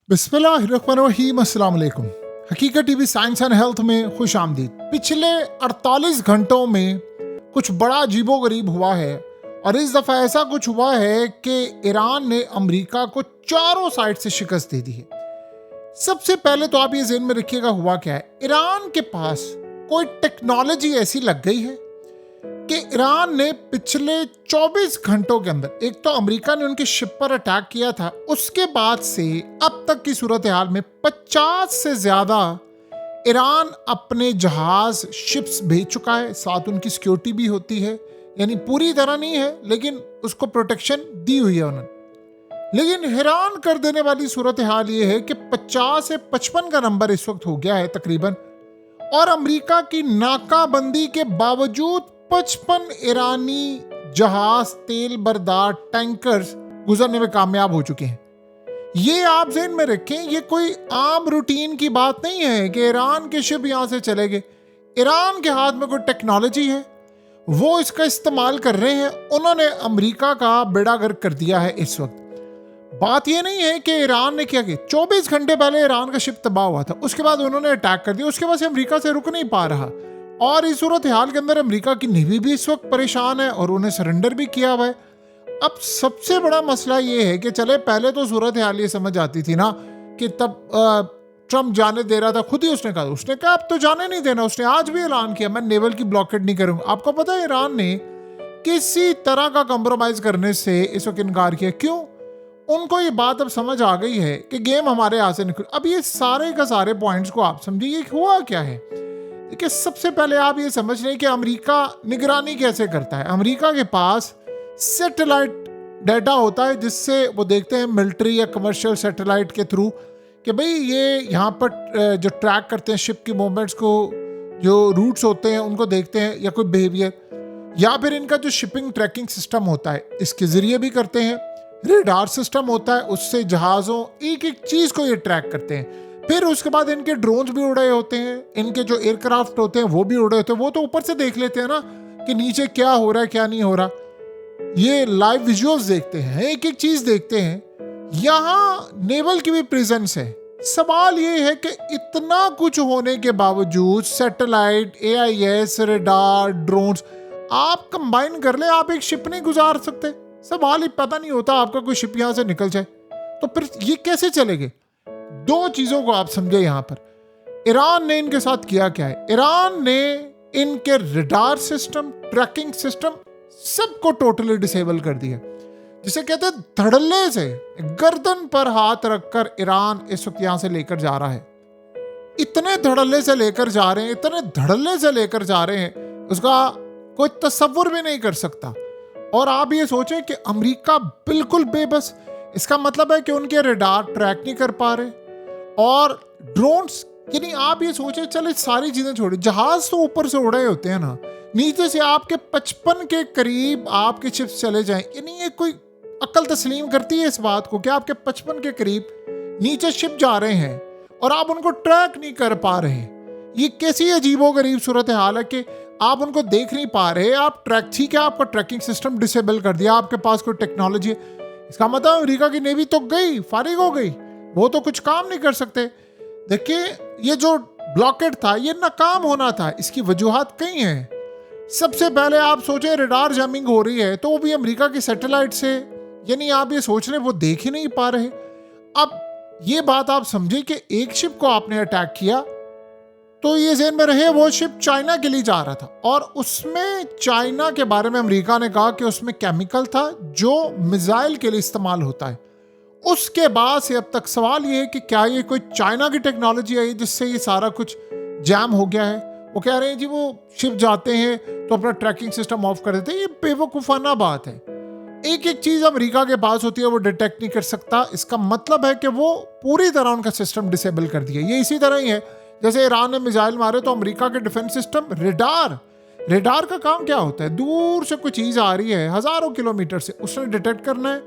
बिस्मिल्लाहिर्रहमानिर्रहीम, अस्सलाम वालेकुम। हकीकत टीवी साइंस एंड हेल्थ में खुश आमदीद। पिछले 48 घंटों में कुछ बड़ा अजीबोगरीब हुआ है और इस दफ़ा ऐसा कुछ हुआ है कि ईरान ने अमेरिका को चारों साइड से शिकस्त दे दी है। सबसे पहले तो आप ये ज़हन में रखिएगा हुआ क्या है। ईरान के पास कोई टेक्नोलॉजी ऐसी लग गई है कि ईरान ने पिछले 24 घंटों के अंदर, एक तो अमेरिका ने उनकी शिप पर अटैक किया था, उसके बाद से अब तक की सूरत हाल में 50 से ज्यादा ईरान अपने जहाज शिप्स भेज चुका है। साथ उनकी सिक्योरिटी भी होती है, यानी पूरी तरह नहीं है लेकिन उसको प्रोटेक्शन दी हुई है उन्होंने। लेकिन हैरान कर देने वाली सूरत हाल ये है कि 50 से 55 का नंबर इस वक्त हो गया है तकरीबन, और अमेरिका की नाकाबंदी के बावजूद 55 ईरानी जहाज, तेल बरदार टैंकर्स गुजरने में कामयाब हो चुके हैं। ये आप ज़हन में रखें, ये कोई आम रूटीन की बात नहीं है कि ईरान के शिप यहां से चले गए। ईरान के हाथ में कोई टेक्नोलॉजी है, वो इसका इस्तेमाल कर रहे हैं। उन्होंने अमेरिका का बेड़ा गर्क कर दिया है। इस वक्त बात ये नहीं है कि ईरान ने क्या किया। 24 घंटे पहले ईरान का शिप तबाह हुआ था, उसके बाद उन्होंने अटैक कर दिया। उसके बाद से अमेरिका से रुक नहीं पा रहा, और इस सूरत हाल के अंदर अमेरिका की नेवी भी इस वक्त परेशान है और उन्हें सरेंडर भी किया हुआ है। अब सबसे बड़ा मसला ये है कि चले पहले तो सूरत हाल ये समझ आती थी ना कि तब ट्रम्प जाने दे रहा था, खुद ही उसने कहा अब तो जाने नहीं देना। उसने आज भी ऐलान किया मैं नेवल की ब्लॉकेड नहीं करूंगा। आपको पता है ईरान ने किसी तरह का कंप्रोमाइज करने से इस वक्त इनकार किया। क्यों? उनको ये बात अब समझ आ गई है कि गेम हमारे हाथ से निकल। अब ये सारे का सारे पॉइंट्स को आप समझिए हुआ क्या है। देखिए, सबसे पहले आप ये समझ लें कि अमेरिका निगरानी कैसे करता है। अमेरिका के पास सैटेलाइट डाटा होता है जिससे वो देखते हैं मिलिट्री या कमर्शियल सैटेलाइट के थ्रू कि भाई ये यहाँ पर जो ट्रैक करते हैं शिप की मूवमेंट्स को, जो रूट्स होते हैं उनको देखते हैं, या कोई बिहेवियर, या फिर इनका जो शिपिंग ट्रैकिंग सिस्टम होता है इसके ज़रिए भी करते हैं। रेडार सिस्टम होता है, उससे जहाज़ों एक एक चीज़ को ये ट्रैक करते हैं। फिर उसके बाद इनके ड्रोन्स भी उड़े होते हैं, इनके जो एयरक्राफ्ट होते हैं वो भी उड़े होते हैं। वो तो ऊपर से देख लेते हैं ना कि नीचे क्या हो रहा है क्या नहीं हो रहा। ये लाइव विजुअल्स देखते हैं, एक एक चीज़ देखते हैं। यहाँ नेवल की भी प्रेजेंस है। सवाल ये है कि इतना कुछ होने के बावजूद सैटेलाइट, AIS, रेडार, ड्रोन्स आप कंबाइन कर ले, आप एक शिप नहीं गुजार सकते। सवाल ही पता नहीं होता आपका कोई शिप यहां से निकल जाए तो फिर ये कैसे चलेंगे। दो चीजों को आप समझे यहां पर। ईरान ने इनके साथ किया क्या है। ईरान ने इनके रेडार सिस्टम, ट्रैकिंग सिस्टम सबको टोटली डिसेबल कर दिया। जिसे कहते हैं धड़ल्ले से गर्दन पर हाथ रखकर ईरान इस वक्त यहां से लेकर जा रहा है। इतने धड़ल्ले से लेकर जा रहे हैं, इतने धड़ल्ले से लेकर जा रहे हैं, उसका कोई तसव्वुर भी नहीं कर सकता। और आप ये सोचें कि अमेरिका बिल्कुल बेबस। इसका मतलब है कि उनके रेडार ट्रैक नहीं कर पा रहे, और ड्रोन्स, यानी आप ये सोचें, चले सारी चीजें छोड़िए, जहाज तो ऊपर से उड़े होते हैं ना, नीचे से आपके 55 के करीब आपके चिप्स चले जाएं। यानी ये कोई अक्ल तस्लीम करती है इस बात को कि आपके 55 के करीब नीचे शिप जा रहे हैं और आप उनको ट्रैक नहीं कर पा रहे। ये कैसी अजीबोगरीब सूरत हाल है कि आप उनको देख नहीं पा रहे। आप ट्रैक, ठीक है, आपका ट्रैकिंग सिस्टम डिसेबल कर दिया, आपके पास कोई टेक्नोलॉजी है, इसका मतलब अमेरिका की नेवी तो गई, फारिग हो गई, वो तो कुछ काम नहीं कर सकते। देखिए, ये जो ब्लॉकेड था ये नाकाम होना था। इसकी वजूहात कई हैं। सबसे पहले आप सोचें रेडार जैमिंग हो रही है तो वो भी अमेरिका की सैटेलाइट से, यानी आप ये सोच रहे वो देख ही नहीं पा रहे। अब ये बात आप समझे कि एक शिप को आपने अटैक किया तो ये ज़हन में रहे वो शिप चाइना के लिए जा रहा था, और उसमें चाइना के बारे में अमेरिका ने कहा कि उसमें केमिकल था जो मिसाइल के लिए इस्तेमाल होता है। उसके बाद से अब तक सवाल ये है कि क्या ये कोई चाइना की टेक्नोलॉजी आई जिससे ये सारा कुछ जैम हो गया है। वो कह रहे हैं जी वो शिप जाते हैं तो अपना ट्रैकिंग सिस्टम ऑफ कर देते हैं। ये बेवकूफ़ाना बात है। एक एक चीज़ अमेरिका के पास होती है वो डिटेक्ट नहीं कर सकता। इसका मतलब है कि वो पूरी तरह उनका सिस्टम डिसेबल कर दिया। ये इसी तरह ही है जैसे ईरान ने मिसाइल मारे तो अमेरिका के डिफेंस सिस्टम, रेडार का काम क्या होता है, दूर से कोई चीज़ आ रही है हज़ारों किलोमीटर से, उसने डिटेक्ट करना है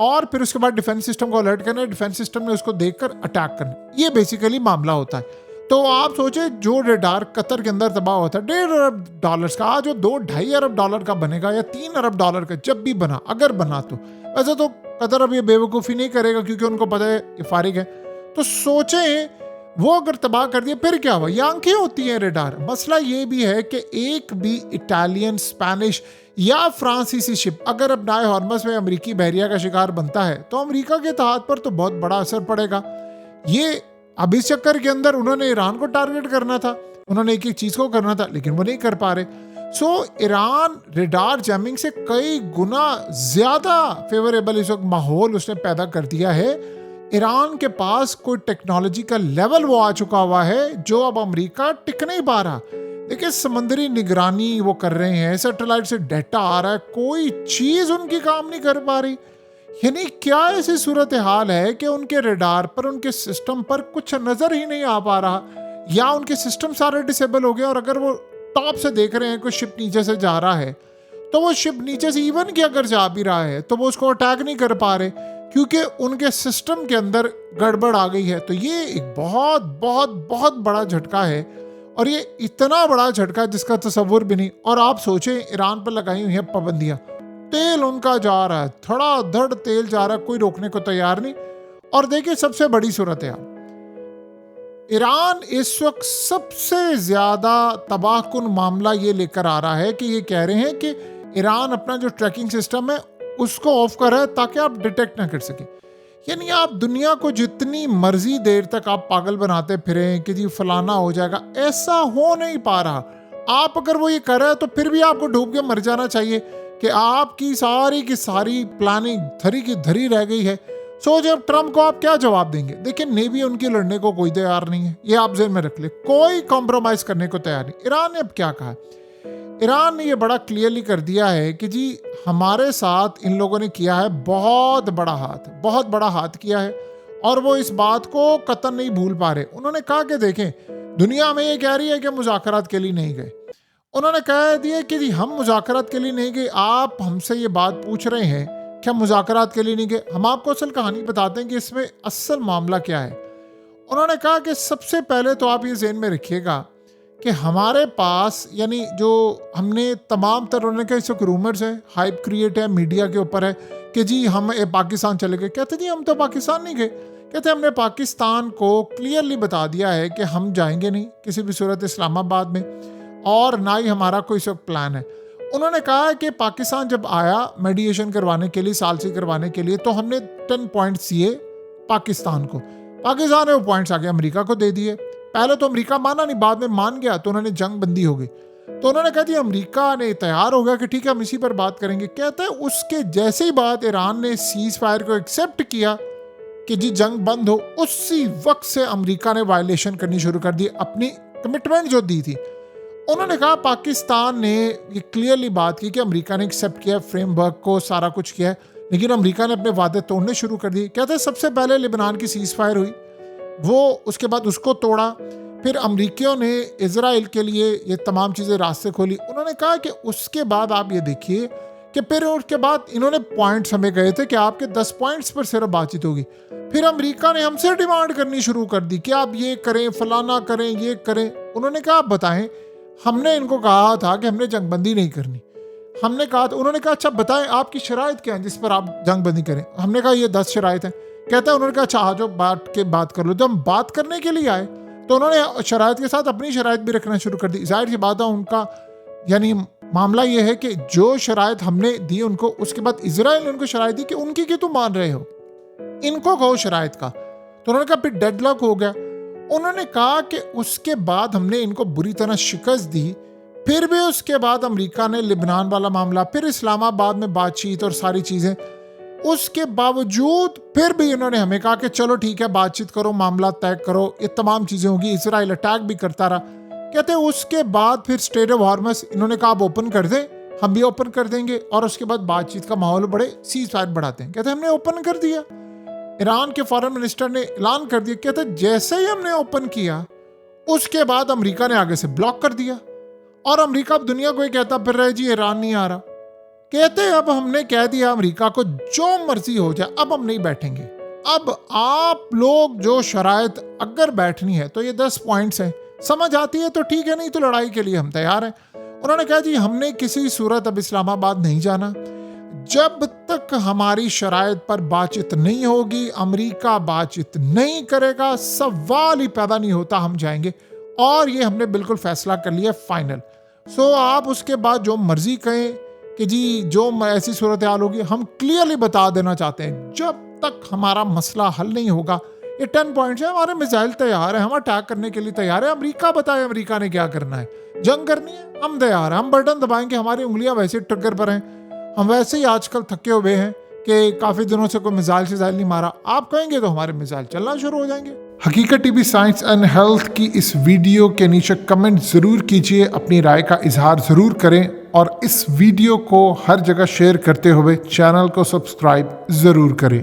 और फिर उसके बाद डिफेंस सिस्टम को अलर्ट करना है, डिफेंस सिस्टम ने उसको देखकर अटैक करना है। ये बेसिकली मामला होता है। तो आप सोचे जो रेडार कतर के अंदर तबाह हुआ था $1.5 अरब का, आज वो $2-2.5 अरब का बनेगा या $3 अरब का, जब भी बना, अगर बना तो। वैसे तो कतर अब ये बेवकूफ़ी नहीं करेगा क्योंकि उनको पता है ये फारिग है, तो सोचें वो अगर तबाह कर दिया फिर क्या हुआ। ये आंखें होती हैं रडार। मसला ये भी है कि एक भी इटालियन, स्पेनिश या फ्रांसीसी शिप अगर अब नाए हॉर्मस में अमेरिकी बहरिया का शिकार बनता है तो अमेरिका के इत्तेहाद पर तो बहुत बड़ा असर पड़ेगा। ये अब इस चक्कर के अंदर उन्होंने ईरान को टारगेट करना था, उन्होंने एक एक चीज को करना था, लेकिन वो नहीं कर पा रहे। सो ईरान रेडार जैमिंग से कई गुना ज्यादा फेवरेबल इस वक्त माहौल उसने पैदा कर दिया है। ईरान के पास कोई टेक्नोलॉजी का लेवल वो आ चुका हुआ है जो अब अमेरिका टिक नहीं पा रहा। देखिए समंदरी निगरानी वो कर रहे हैं, सैटेलाइट से डाटा आ रहा है, कोई चीज उनकी काम नहीं कर पा रही। यानी क्या ऐसी सूरत हाल है कि उनके रेडार पर, उनके सिस्टम पर कुछ नजर ही नहीं आ पा रहा, या उनके सिस्टम सारे डिसेबल हो गए। और अगर वो टॉप से देख रहे हैं कोई शिप नीचे से जा रहा है तो वो शिप नीचे से इवन कि अगर जा भी रहा है तो वो उसको अटैक नहीं कर पा रहे क्योंकि उनके सिस्टम के अंदर गड़बड़ आ गई है। तो ये एक बहुत बहुत बहुत बड़ा झटका है, और ये इतना बड़ा झटका जिसका तसव्वुर भी नहीं। और आप सोचें ईरान पर लगाई हुई है पाबंदियां, तेल उनका जा रहा है, धड़ाधड़ तेल जा रहा है, कोई रोकने को तैयार नहीं। और देखिए सबसे बड़ी सूरत है, ईरान इस वक्त सबसे ज्यादा तबाहकुन मामला ये लेकर आ रहा है कि ये कह रहे हैं कि ईरान अपना जो ट्रैकिंग सिस्टम है उसको ऑफ कर रहा है ताकि आप डिटेक्ट ना कर सके। यानी आप दुनिया को जितनी मर्जी देर तक आप पागल बनाते फिरें कि जी फलाना हो जाएगा, ऐसा हो नहीं पा रहा। आप अगर वो ये कर रहे हैं तो फिर भी आपको डूब के मर जाना चाहिए कि आपकी सारी की सारी प्लानिंग धरी की धरी रह गई है। सो जब ट्रम्प को आप क्या जवाब देंगे? देखिए नेवी उनकी लड़ने को कोई तैयार नहीं है, ये आप ज़हन में रख ले, कोई कॉम्प्रोमाइज करने को तैयार नहीं। ईरान ने अब क्या कहा? ईरान ने ये बड़ा क्लियरली कर दिया है कि जी हमारे साथ इन लोगों ने किया है बहुत बड़ा हाथ, बहुत बड़ा हाथ किया है, और वो इस बात को कतई नहीं भूल पा रहे। उन्होंने कहा कि देखें दुनिया में ये कह रही है कि मुज़ाकरात के लिए नहीं गए, उन्होंने कह दिया कि जी हम मुज़ाकरात के लिए नहीं गए, आप हमसे ये बात पूछ रहे हैं क्या मुज़ाकरात के लिए नहीं गए? हम आपको असल कहानी बताते हैं कि इसमें असल मामला क्या है। उन्होंने कहा कि सबसे पहले तो आप ये ज़हन में रखिएगा कि हमारे पास, यानी जो हमने तमाम तरह, उन्होंने कहा इस वक्त रूमर्स है, हाइप क्रिएट है, मीडिया के ऊपर है कि जी हम पाकिस्तान चले गए। कहते जी हम तो पाकिस्तान नहीं गए, कहते हमने पाकिस्तान को क्लियरली बता दिया है कि हम जाएंगे नहीं किसी भी सूरत इस्लामाबाद में, और ना ही हमारा कोई इस वक्त प्लान है। उन्होंने कहा कि पाकिस्तान जब आया मेडिएशन करवाने के लिए, सालसी करवाने के लिए, तो हमने 10 पॉइंट्स दिए पाकिस्तान को, पाकिस्तान ने वो पॉइंट्स आगे अमेरिका को दे दिए। पहले तो अमेरिका माना नहीं, बाद में मान गया तो उन्होंने जंग बंदी हो गई। तो उन्होंने कहा जी अमेरिका ने तैयार हो गया कि ठीक है हम इसी पर बात करेंगे। कहते हैं उसके जैसे ही बात ईरान ने सीज फायर को एक्सेप्ट किया कि जी जंग बंद हो, उसी वक्त से अमेरिका ने वायलेशन करनी शुरू कर दी, अपनी कमिटमेंट जो दी थी। उन्होंने कहा पाकिस्तान ने ये क्लियरली बात की कि अमेरिका ने एक्सेप्ट किया फ्रेमवर्क को, सारा कुछ किया है, लेकिन अमेरिका ने अपने वादे तोड़ने शुरू कर दिए। कहते हैं सबसे पहले लेबनान की सीज फायर हुई, वो उसके बाद उसको तोड़ा, फिर अमरीकियों ने इजराइल के लिए ये तमाम चीज़ें रास्ते खोली। उन्होंने कहा कि उसके बाद आप ये देखिए कि फिर उसके बाद इन्होंने पॉइंट्स हमें गए थे कि आपके 10 पॉइंट्स पर सिर्फ बातचीत होगी। फिर अमेरिका ने हमसे डिमांड करनी शुरू कर दी कि आप ये करें, फलाना करें, ये करें। उन्होंने कहा आप बताएं, हमने इनको कहा था कि हमने जंगबंदी नहीं करनी, हमने कहा था। उन्होंने कहा अच्छा बताएं आपकी शराइत क्या है जिस पर आप जंगबंदी करें। हमने कहा ये 10 शराइत हैं। कहता है उन्होंने कहा अच्छा आ जाओ बात कर लो। जब हम बात करने के लिए आए तो उन्होंने शराइत के साथ अपनी शराइत भी रखना शुरू कर दी। जाहिर सी बात है उनका यानी मामला ये है कि जो शराइत हमने दी उनको, उसके बाद इजराइल ने उनको शराइत दी कि उनकी क्यों तुम मान रहे हो, इनको कहो शराइत का। तो उन्होंने कहा फिर डेडलॉक हो गया। उन्होंने कहा कि उसके बाद हमने इनको बुरी तरह शिकस्त दी, फिर भी उसके बाद अमेरिका ने लिबनान वाला मामला, फिर इस्लामाबाद में बातचीत और सारी चीज़ें, उसके बावजूद फिर भी इन्होंने हमें कहा कि चलो ठीक है बातचीत करो, मामला तय करो, ये तमाम चीज़ें होगी। इजराइल अटैक भी करता रहा। कहते हैं उसके बाद फिर स्ट्रेट ऑफ हॉर्मस इन्होंने कहा आप ओपन कर दें, हम भी ओपन कर देंगे, और उसके बाद बातचीत का माहौल बड़े सीज फायर बढ़ाते हैं। कहते हैं हमने ओपन कर दिया। ईरान के फॉरेन मिनिस्टर ने ऐलान कर दिया, कहते जैसे ही हमने ओपन किया उसके बाद अमेरिका ने आगे से ब्लॉक कर दिया, और अमेरिका अब दुनिया को ही कहता फिर रहे जी ईरान नहीं आ रहा। कहते अब हमने कह दिया अमेरिका को जो मर्जी हो जाए, अब हम नहीं बैठेंगे। अब आप लोग जो शराइत अगर बैठनी है तो ये 10 पॉइंट्स हैं, समझ आती है तो ठीक है, नहीं तो लड़ाई के लिए हम तैयार हैं। उन्होंने कहा जी हमने किसी सूरत अब इस्लामाबाद नहीं जाना, जब तक हमारी शराइत पर बातचीत नहीं होगी, अमेरिका बातचीत नहीं करेगा, सवाल ही पैदा नहीं होता हम जाएंगे। और ये हमने बिल्कुल फैसला कर लिया फाइनल। सो आप उसके बाद जो मर्जी कहें कि जी जो ऐसी सूरत हाल होगी, हम क्लियरली बता देना चाहते हैं जब तक हमारा मसला हल नहीं होगा। ये 10 पॉइंट्स है, हमारे मिसाइल तैयार है, हम अटैक करने के लिए तैयार है। अमेरिका बताए अमेरिका ने क्या करना है, जंग करनी है, हम तैयार हैं, हम बटन दबाएंगे। हमारी उंगलियां वैसे ट्रिगर पर हैं, हम वैसे ही आजकल थके हुए हैं कि काफ़ी दिनों से कोई मिसाइल नहीं मारा। आप कहेंगे तो हमारे मिसाइल चलना शुरू हो जाएंगे। हकीकत टीवी साइंस एंड हेल्थ की इस वीडियो के नीचे कमेंट ज़रूर कीजिए, अपनी राय का इजहार ज़रूर करें और इस वीडियो को हर जगह शेयर करते हुए चैनल को सब्सक्राइब ज़रूर करें।